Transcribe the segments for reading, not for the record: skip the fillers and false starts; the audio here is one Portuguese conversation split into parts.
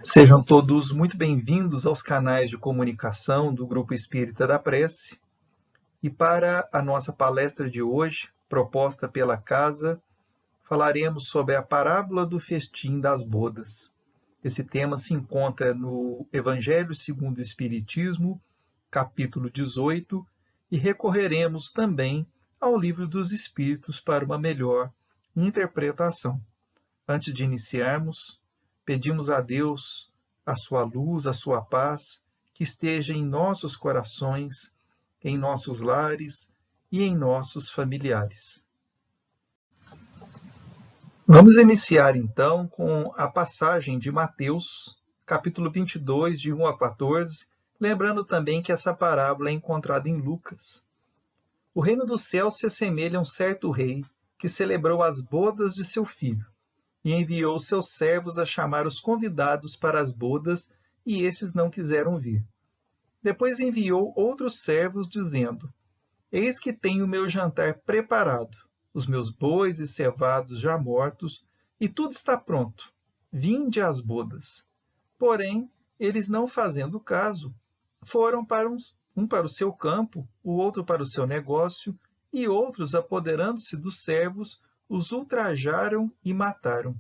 Sejam todos muito bem-vindos aos canais de comunicação do Grupo Espírita da Prece. E para a nossa palestra de hoje, proposta pela Casa, falaremos sobre a parábola do festim das bodas. Esse tema se encontra no Evangelho segundo o Espiritismo, capítulo 18, e recorreremos também ao Livro dos Espíritos para uma melhor interpretação. Antes de iniciarmos, pedimos a Deus a sua luz, a sua paz, que esteja em nossos corações, em nossos lares e em nossos familiares. Vamos iniciar então com a passagem de Mateus, capítulo 22, de 1 a 14, lembrando também que essa parábola é encontrada em Lucas. O reino dos céus se assemelha a um certo rei que celebrou as bodas de seu filho. E enviou seus servos a chamar os convidados para as bodas, e estes não quiseram vir. Depois enviou outros servos, dizendo: Eis que tenho o meu jantar preparado, os meus bois e cevados já mortos, e tudo está pronto. Vinde às bodas. Porém, eles não fazendo caso, foram para um para o seu campo, o outro para o seu negócio, e outros, apoderando-se dos servos, os ultrajaram e mataram.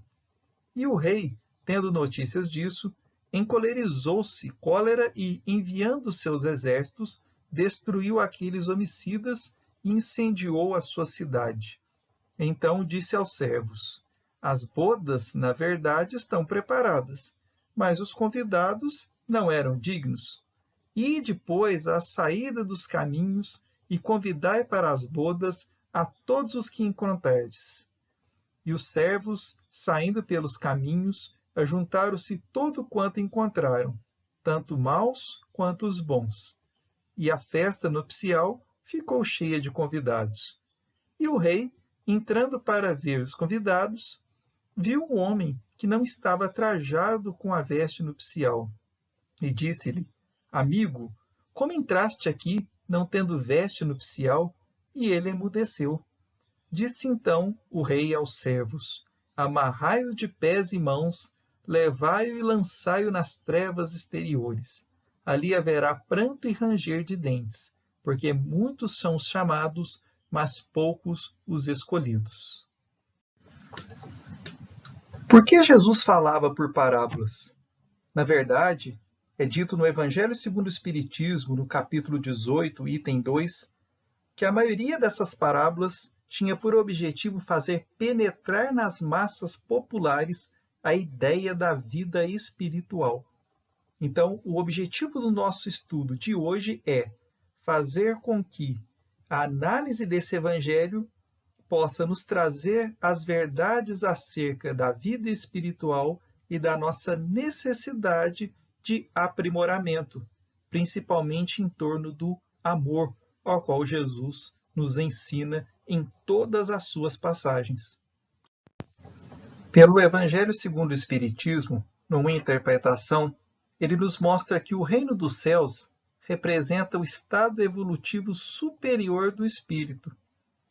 E o rei, tendo notícias disso, encolerizou-se cólera e, enviando seus exércitos, destruiu aqueles homicidas e incendiou a sua cidade. Então disse aos servos: As bodas, na verdade, estão preparadas, mas os convidados não eram dignos. Ide, pois, à saída dos caminhos e convidai para as bodas a todos os que encontrardes. E os servos, saindo pelos caminhos, ajuntaram-se todo quanto encontraram, tanto maus quanto os bons. E a festa nupcial ficou cheia de convidados. E o rei, entrando para ver os convidados, viu um homem que não estava trajado com a veste nupcial. E disse-lhe: Amigo, como entraste aqui, não tendo veste nupcial? E ele emudeceu. Disse então o rei aos servos: Amarrai-o de pés e mãos, levai-o e lançai-o nas trevas exteriores. Ali haverá pranto e ranger de dentes, porque muitos são os chamados, mas poucos os escolhidos. Por que Jesus falava por parábolas? Na verdade, é dito no Evangelho segundo o Espiritismo, no capítulo 18, item 2, que a maioria dessas parábolas tinha por objetivo fazer penetrar nas massas populares a ideia da vida espiritual. Então, o objetivo do nosso estudo de hoje é fazer com que a análise desse evangelho possa nos trazer as verdades acerca da vida espiritual e da nossa necessidade de aprimoramento, principalmente em torno do amor, ao qual Jesus nos ensina em todas as suas passagens. Pelo Evangelho segundo o Espiritismo, numa interpretação, ele nos mostra que o reino dos céus representa o estado evolutivo superior do espírito,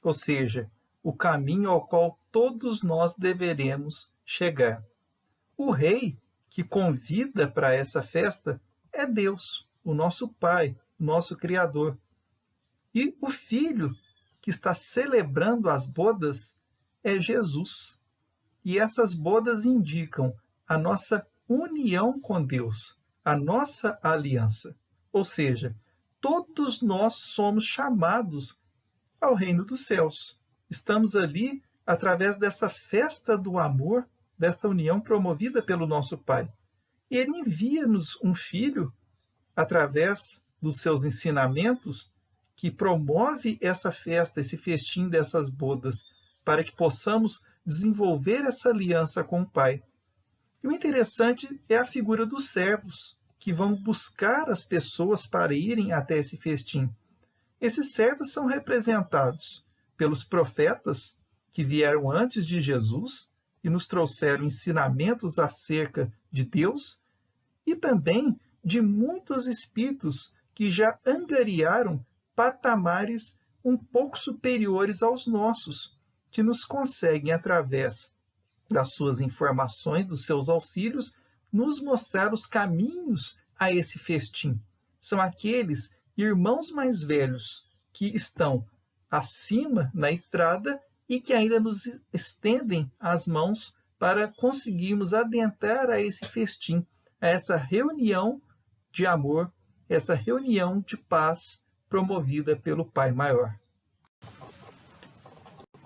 ou seja, o caminho ao qual todos nós deveremos chegar. O rei que convida para essa festa é Deus, o nosso Pai, o nosso Criador. E o filho que está celebrando as bodas é Jesus. E essas bodas indicam a nossa união com Deus, a nossa aliança. Ou seja, todos nós somos chamados ao reino dos céus. Estamos ali através dessa festa do amor, dessa união promovida pelo nosso Pai. E ele envia-nos um filho através dos seus ensinamentos que promove essa festa, esse festim dessas bodas, para que possamos desenvolver essa aliança com o Pai. E o interessante é a figura dos servos, que vão buscar as pessoas para irem até esse festim. Esses servos são representados pelos profetas que vieram antes de Jesus e nos trouxeram ensinamentos acerca de Deus, e também de muitos espíritos que já angariaram patamares um pouco superiores aos nossos, que nos conseguem, através das suas informações, dos seus auxílios, nos mostrar os caminhos a esse festim. São aqueles irmãos mais velhos que estão acima na estrada e que ainda nos estendem as mãos para conseguirmos adentrar a esse festim, a essa reunião de amor, essa reunião de paz promovida pelo Pai Maior.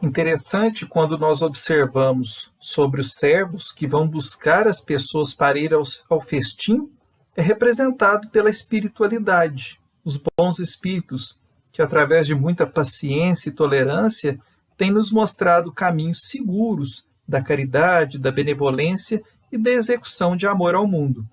Interessante quando nós observamos sobre os servos que vão buscar as pessoas para ir ao festim, é representado pela espiritualidade, os bons espíritos, que através de muita paciência e tolerância têm nos mostrado caminhos seguros da caridade, da benevolência e da execução de amor ao mundo.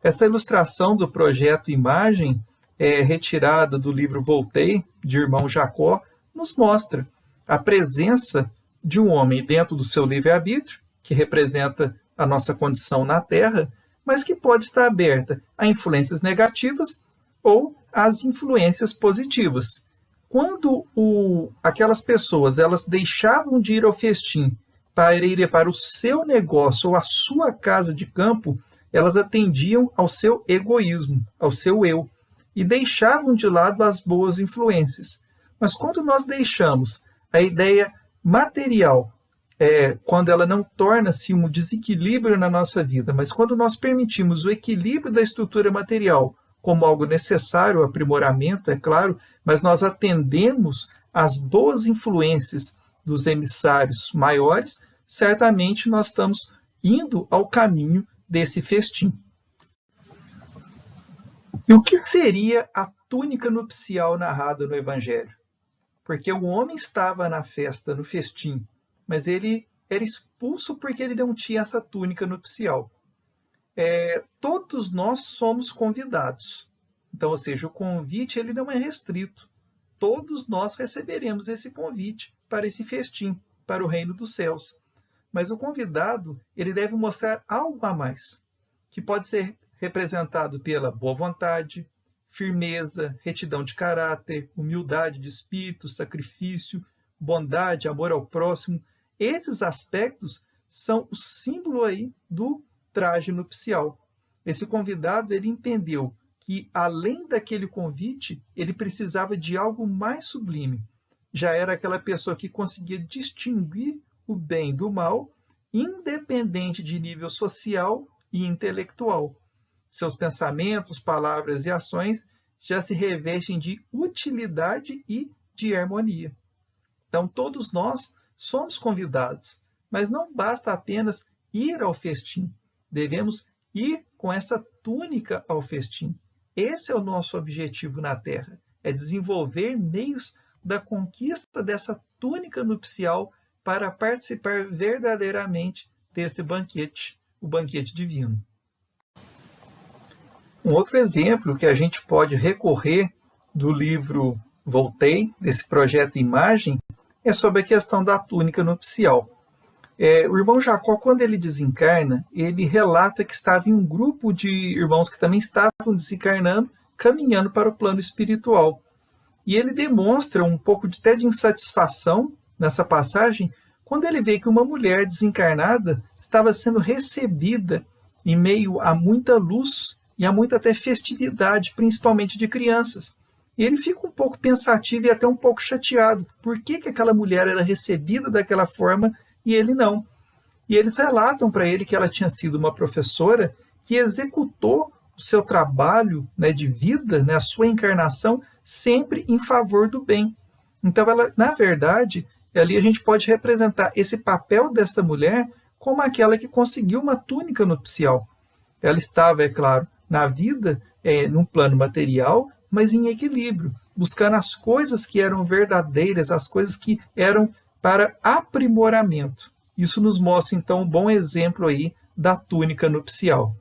Essa ilustração do projeto Imagem, retirada do livro Voltaire, de Irmão Jacó, nos mostra a presença de um homem dentro do seu livre-arbítrio, que representa a nossa condição na Terra, mas que pode estar aberta a influências negativas ou às influências positivas. Quando aquelas pessoas elas deixavam de ir ao festim para ir para o seu negócio ou a sua casa de campo, elas atendiam ao seu egoísmo, ao seu eu, e deixavam de lado as boas influências. Mas quando nós deixamos a ideia material, quando ela não torna-se um desequilíbrio na nossa vida, mas quando nós permitimos o equilíbrio da estrutura material como algo necessário, aprimoramento, é claro, mas nós atendemos às boas influências dos emissários maiores, certamente nós estamos indo ao caminho desse festim. E o que seria a túnica nupcial narrada no Evangelho? Porque o homem estava na festa, no festim, mas ele era expulso porque ele não tinha essa túnica nupcial. Todos nós somos convidados. Então, ou seja, o convite ele não é restrito. Todos nós receberemos esse convite para esse festim, para o reino dos céus. Mas o convidado ele deve mostrar algo a mais, que pode ser representado pela boa vontade, firmeza, retidão de caráter, humildade de espírito, sacrifício, bondade, amor ao próximo. Esses aspectos são o símbolo aí do traje nupcial. Esse convidado ele entendeu que, além daquele convite, ele precisava de algo mais sublime. Já era aquela pessoa que conseguia distinguir o bem do mal, independente de nível social e intelectual. Seus pensamentos, palavras e ações já se revestem de utilidade e de harmonia. Então, todos nós somos convidados, mas não basta apenas ir ao festim. Devemos ir com essa túnica ao festim. Esse é o nosso objetivo na Terra, é desenvolver meios da conquista dessa túnica nupcial para participar verdadeiramente desse banquete, o banquete divino. Um outro exemplo que a gente pode recorrer do livro Voltaire, desse projeto Imagem, é sobre a questão da túnica nupcial. O irmão Jacó, quando ele desencarna, ele relata que estava em um grupo de irmãos que também estavam desencarnando, caminhando para o plano espiritual. E ele demonstra um pouco até de insatisfação nessa passagem, quando ele vê que uma mulher desencarnada estava sendo recebida em meio a muita luz e a muita até festividade, principalmente de crianças. E ele fica um pouco pensativo e até um pouco chateado. Por que aquela mulher era recebida daquela forma e ele não? E eles relatam para ele que ela tinha sido uma professora que executou o seu trabalho, né, de vida, né, a sua encarnação, sempre em favor do bem. Então, ela, na verdade, ali a gente pode representar esse papel dessa mulher como aquela que conseguiu uma túnica nupcial. Ela estava, é claro, na vida, num plano material, mas em equilíbrio, buscando as coisas que eram verdadeiras, as coisas que eram para aprimoramento. Isso nos mostra, então, um bom exemplo aí da túnica nupcial.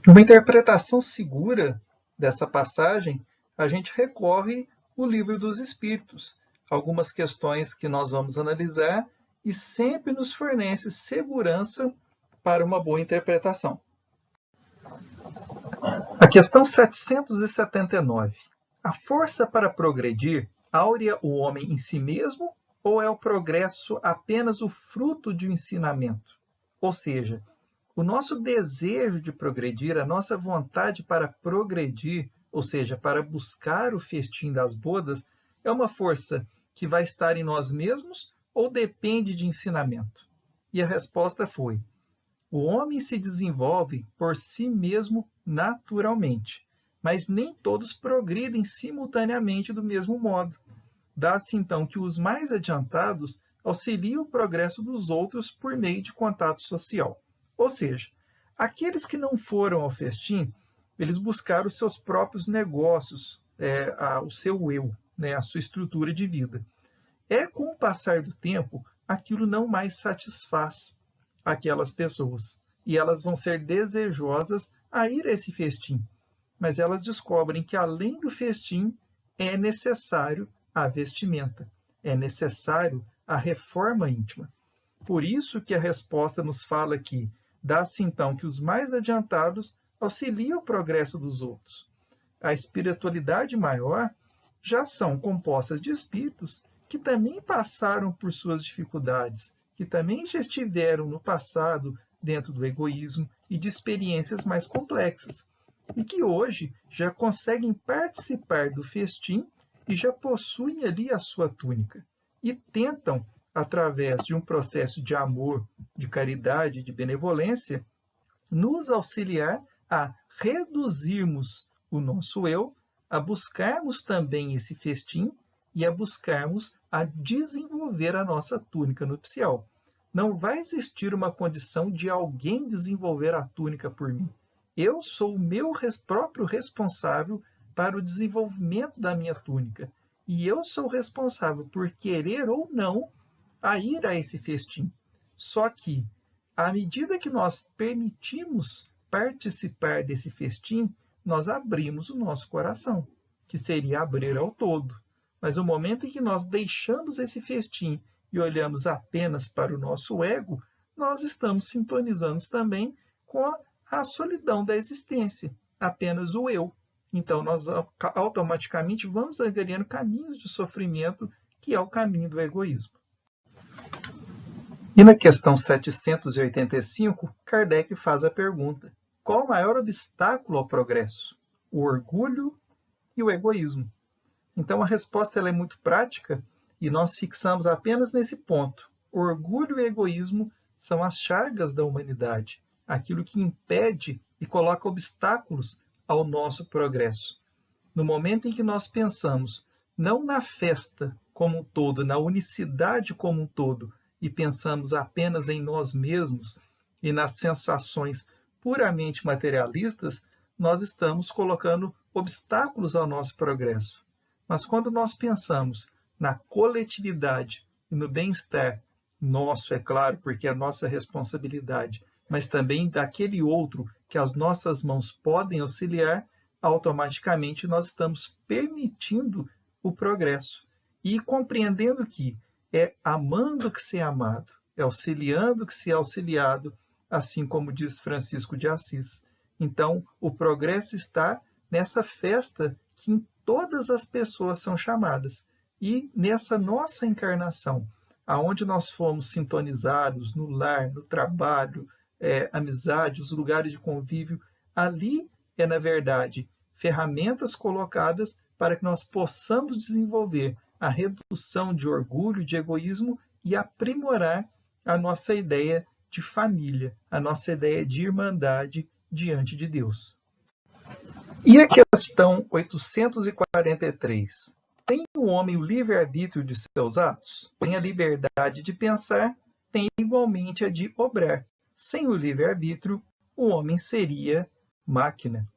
Uma interpretação segura dessa passagem, a gente recorre ao Livro dos Espíritos, algumas questões que nós vamos analisar e sempre nos fornece segurança para uma boa interpretação. A questão 779. A força para progredir áurea o homem em si mesmo ou é o progresso apenas o fruto de um ensinamento? Ou seja, O nosso desejo de progredir, a nossa vontade para progredir, ou seja, para buscar o festim das bodas, é uma força que vai estar em nós mesmos ou depende de ensinamento? E a resposta foi: o homem se desenvolve por si mesmo naturalmente, mas nem todos progridem simultaneamente do mesmo modo. Dá-se então que os mais adiantados auxiliam o progresso dos outros por meio de contato social. Ou seja, aqueles que não foram ao festim, eles buscaram os seus próprios negócios, o seu eu, a sua estrutura de vida. Com o passar do tempo, aquilo não mais satisfaz aquelas pessoas. E elas vão ser desejosas a ir a esse festim. Mas elas descobrem que, além do festim, é necessário a vestimenta, é necessário a reforma íntima. Por isso que a resposta nos fala aqui: dá-se então que os mais adiantados auxiliam o progresso dos outros. A espiritualidade maior já são compostas de espíritos que também passaram por suas dificuldades, que também já estiveram no passado dentro do egoísmo e de experiências mais complexas, e que hoje já conseguem participar do festim e já possuem ali a sua túnica, e tentam, através de um processo de amor, de caridade, de benevolência, nos auxiliar a reduzirmos o nosso eu, a buscarmos também esse festim e a buscarmos a desenvolver a nossa túnica nupcial. Não vai existir uma condição de alguém desenvolver a túnica por mim. Eu sou o meu próprio responsável para o desenvolvimento da minha túnica. E eu sou responsável por querer ou não a ir a esse festim. Só que, à medida que nós permitimos participar desse festim, nós abrimos o nosso coração, que seria abrir ao todo. Mas no momento em que nós deixamos esse festim e olhamos apenas para o nosso ego, nós estamos sintonizando também com a solidão da existência, apenas o eu. Então, nós automaticamente vamos angariando caminhos de sofrimento, que é o caminho do egoísmo. E na questão 785, Kardec faz a pergunta: qual o maior obstáculo ao progresso? O orgulho e o egoísmo. Então, a resposta ela é muito prática e nós fixamos apenas nesse ponto. O orgulho e o egoísmo são as chagas da humanidade, aquilo que impede e coloca obstáculos ao nosso progresso. No momento em que nós pensamos não na festa como um todo, na unicidade como um todo, e pensamos apenas em nós mesmos e nas sensações puramente materialistas, nós estamos colocando obstáculos ao nosso progresso. Mas quando nós pensamos na coletividade e no bem-estar nosso, é claro, porque é nossa responsabilidade, mas também daquele outro que as nossas mãos podem auxiliar, automaticamente nós estamos permitindo o progresso e compreendendo que é amando que se é amado, é auxiliando que se é auxiliado, assim como diz Francisco de Assis. Então, o progresso está nessa festa que em todas as pessoas são chamadas. E nessa nossa encarnação, aonde nós fomos sintonizados, no lar, no trabalho, amizade, os lugares de convívio, ali na verdade, ferramentas colocadas para que nós possamos desenvolver a redução de orgulho, de egoísmo e aprimorar a nossa ideia de família, a nossa ideia de irmandade diante de Deus. E a questão 843. Tem o homem o livre-arbítrio de seus atos? Tem a liberdade de pensar, tem igualmente a de obrar. Sem o livre-arbítrio, o homem seria máquina.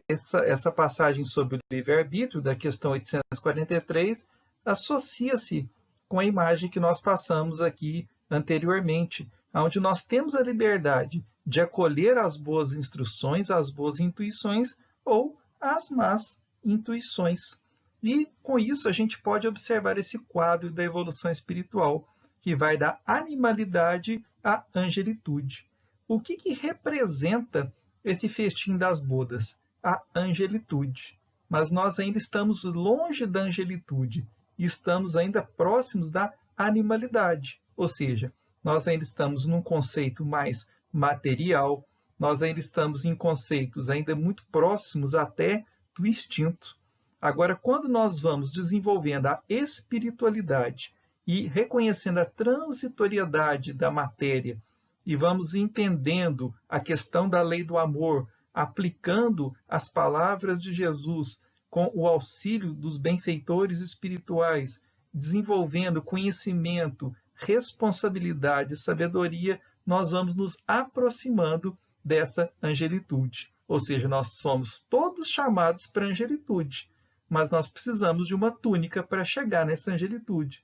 Essa passagem sobre o livre-arbítrio, da questão 843, associa-se com a imagem que nós passamos aqui anteriormente, onde nós temos a liberdade de acolher as boas instruções, as boas intuições ou as más intuições. E com isso a gente pode observar esse quadro da evolução espiritual, que vai da animalidade à angelitude. O que representa esse festim das bodas? A angelitude. Mas nós ainda estamos longe da angelitude e estamos ainda próximos da animalidade. Ou seja, nós ainda estamos num conceito mais material, nós ainda estamos em conceitos ainda muito próximos até do instinto. Agora, quando nós vamos desenvolvendo a espiritualidade e reconhecendo a transitoriedade da matéria, e vamos entendendo a questão da lei do amor, aplicando as palavras de Jesus com o auxílio dos benfeitores espirituais, desenvolvendo conhecimento, responsabilidade e sabedoria, nós vamos nos aproximando dessa angelitude. Ou seja, nós somos todos chamados para a angelitude, mas nós precisamos de uma túnica para chegar nessa angelitude.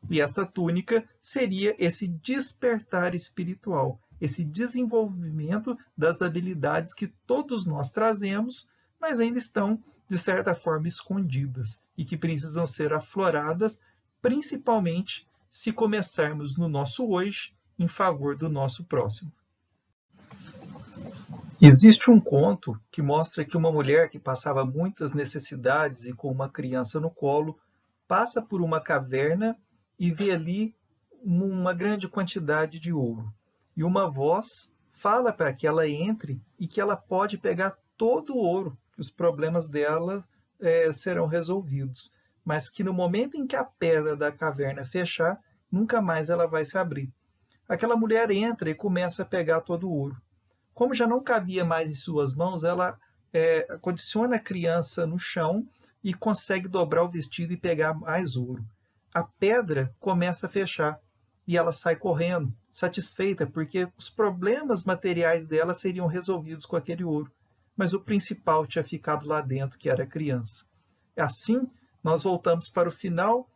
E essa túnica seria esse despertar espiritual, esse desenvolvimento das habilidades que todos nós trazemos, mas ainda estão, de certa forma, escondidas e que precisam ser afloradas, principalmente se começarmos no nosso hoje em favor do nosso próximo. Existe um conto que mostra que uma mulher que passava muitas necessidades e com uma criança no colo passa por uma caverna e vê ali uma grande quantidade de ouro. E uma voz fala para que ela entre e que ela pode pegar todo o ouro, que os problemas dela serão resolvidos. Mas que no momento em que a pedra da caverna fechar, nunca mais ela vai se abrir. Aquela mulher entra e começa a pegar todo o ouro. Como já não cabia mais em suas mãos, ela condiciona a criança no chão e consegue dobrar o vestido e pegar mais ouro. A pedra começa a fechar e ela sai correndo, satisfeita, porque os problemas materiais dela seriam resolvidos com aquele ouro. Mas o principal tinha ficado lá dentro, que era a criança. Assim, nós voltamos para o final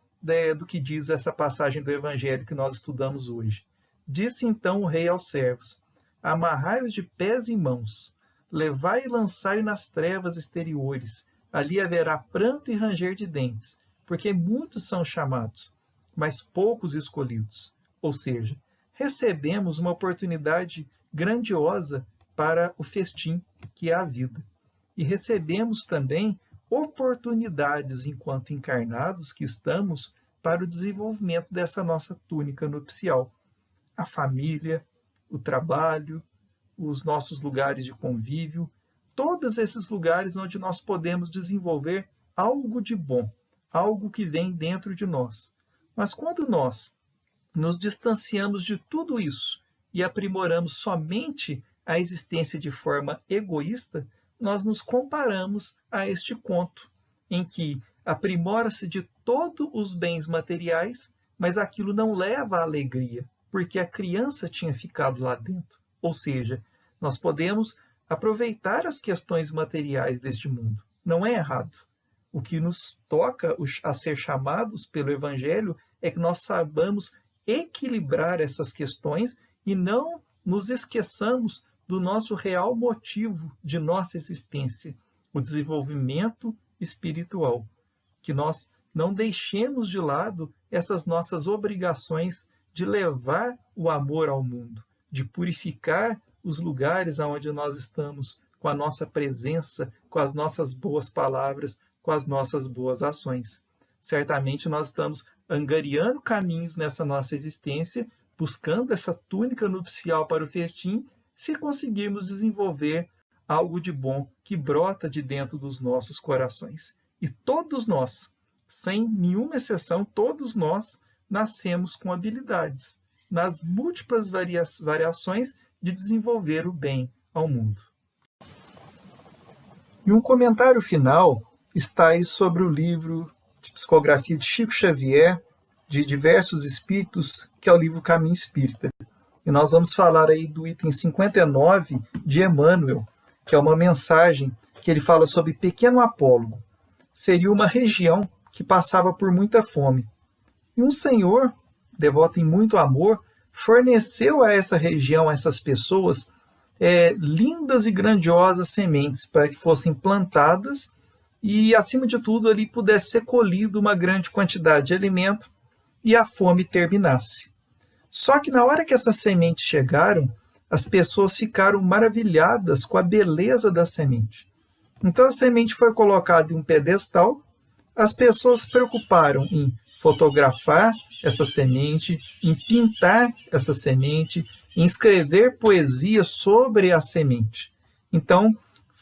do que diz essa passagem do Evangelho que nós estudamos hoje. Disse então o rei aos servos: amarrai-os de pés e mãos, levai e lançai nas trevas exteriores, ali haverá pranto e ranger de dentes, porque muitos são chamados, mas poucos escolhidos. Ou seja, recebemos uma oportunidade grandiosa para o festim, que é a vida. E recebemos também oportunidades, enquanto encarnados que estamos, para o desenvolvimento dessa nossa túnica nupcial. A família, o trabalho, os nossos lugares de convívio, todos esses lugares onde nós podemos desenvolver algo de bom, algo que vem dentro de nós. Mas quando nós nos distanciamos de tudo isso e aprimoramos somente a existência de forma egoísta, nós nos comparamos a este conto, em que aprimora-se de todos os bens materiais, mas aquilo não leva à alegria, porque a criança tinha ficado lá dentro. Ou seja, nós podemos aproveitar as questões materiais deste mundo. Não é errado. O que nos toca a ser chamados pelo Evangelho é que nós saibamos equilibrar essas questões e não nos esqueçamos do nosso real motivo de nossa existência, o desenvolvimento espiritual. Que nós não deixemos de lado essas nossas obrigações de levar o amor ao mundo, de purificar os lugares onde nós estamos com a nossa presença, com as nossas boas palavras, com as nossas boas ações. Certamente nós estamos angariando caminhos nessa nossa existência, buscando essa túnica nupcial para o festim, se conseguirmos desenvolver algo de bom que brota de dentro dos nossos corações. E todos nós, sem nenhuma exceção, todos nós nascemos com habilidades, nas múltiplas variações de desenvolver o bem ao mundo. E um comentário final está aí sobre o livro de psicografia de Chico Xavier, de diversos espíritos, que é o livro Caminho Espírita. E nós vamos falar aí do item 59 de Emmanuel, que é uma mensagem que ele fala sobre Pequeno Apólogo. Seria uma região que passava por muita fome. E um senhor, devoto em muito amor, forneceu a essa região, a essas pessoas, lindas e grandiosas sementes para que fossem plantadas e, acima de tudo, ali pudesse ser colhido uma grande quantidade de alimento e a fome terminasse. Só que na hora que essas sementes chegaram, as pessoas ficaram maravilhadas com a beleza da semente. Então a semente foi colocada em um pedestal, as pessoas se preocuparam em fotografar essa semente, em pintar essa semente, em escrever poesia sobre a semente. Então,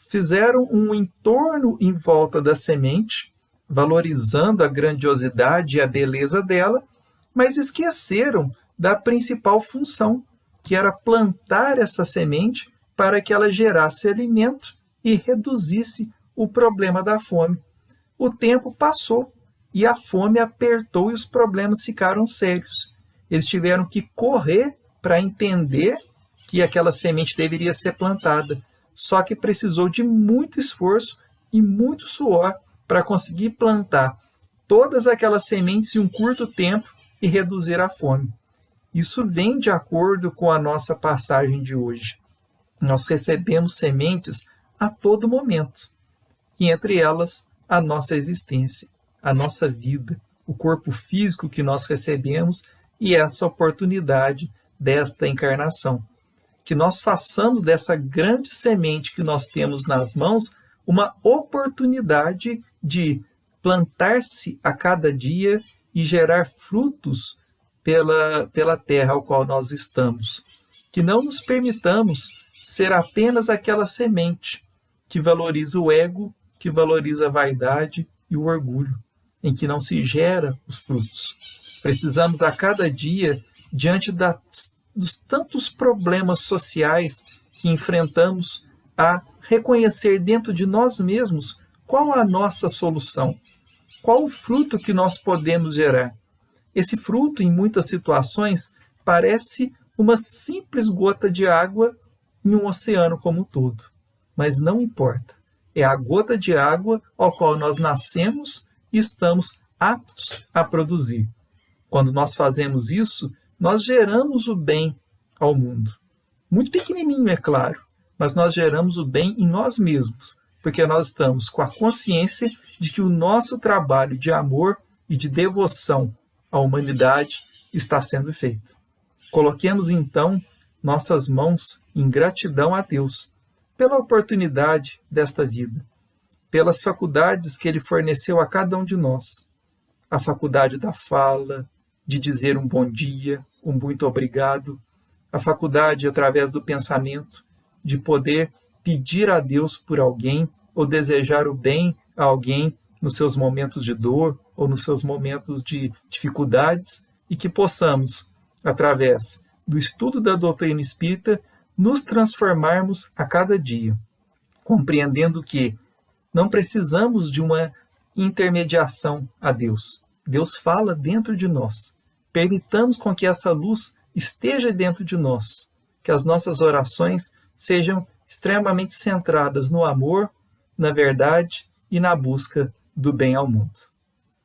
fizeram um entorno em volta da semente, valorizando a grandiosidade e a beleza dela, mas esqueceram da principal função, que era plantar essa semente para que ela gerasse alimento e reduzisse o problema da fome. O tempo passou e a fome apertou e os problemas ficaram sérios. Eles tiveram que correr para entender que aquela semente deveria ser plantada, só que precisou de muito esforço e muito suor para conseguir plantar todas aquelas sementes em um curto tempo e reduzir a fome. Isso vem de acordo com a nossa passagem de hoje. Nós recebemos sementes a todo momento, e entre elas a nossa existência, a nossa vida, o corpo físico que nós recebemos e essa oportunidade desta encarnação. Que nós façamos dessa grande semente que nós temos nas mãos uma oportunidade de plantar-se a cada dia e gerar frutos pela terra ao qual nós estamos. Que não nos permitamos ser apenas aquela semente que valoriza o ego, que valoriza a vaidade e o orgulho, em que não se gera os frutos. Precisamos a cada dia, diante dos tantos problemas sociais que enfrentamos, a reconhecer dentro de nós mesmos qual a nossa solução, qual o fruto que nós podemos gerar. Esse fruto, em muitas situações, parece uma simples gota de água em um oceano como um todo. Mas não importa. É a gota de água ao qual nós nascemos e estamos aptos a produzir. Quando nós fazemos isso, nós geramos o bem ao mundo. Muito pequenininho, é claro, mas nós geramos o bem em nós mesmos, porque nós estamos com a consciência de que o nosso trabalho de amor e de devoção à humanidade está sendo feito. Coloquemos, então, nossas mãos em gratidão a Deus pela oportunidade desta vida, pelas faculdades que Ele forneceu a cada um de nós. A faculdade da fala, de dizer um bom dia, um muito obrigado, a faculdade, através do pensamento, de poder pedir a Deus por alguém ou desejar o bem a alguém nos seus momentos de dor ou nos seus momentos de dificuldades e que possamos, através do estudo da doutrina espírita, nos transformarmos a cada dia, compreendendo que não precisamos de uma intermediação a Deus. Deus fala dentro de nós. Permitamos com que essa luz esteja dentro de nós, que as nossas orações sejam extremamente centradas no amor, na verdade e na busca do bem ao mundo.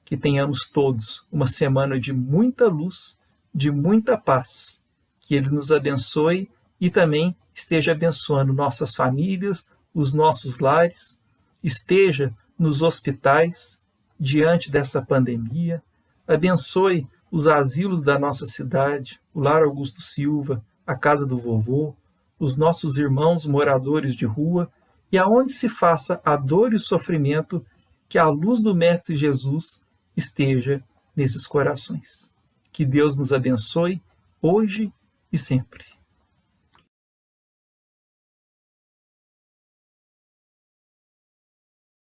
Que tenhamos todos uma semana de muita luz, de muita paz. Que Ele nos abençoe e também esteja abençoando nossas famílias, os nossos lares, esteja nos hospitais diante dessa pandemia, abençoe os asilos da nossa cidade, o Lar Augusto Silva, a Casa do Vovô, os nossos irmãos moradores de rua, e aonde se faça a dor e o sofrimento, que a luz do Mestre Jesus esteja nesses corações. Que Deus nos abençoe, hoje e sempre.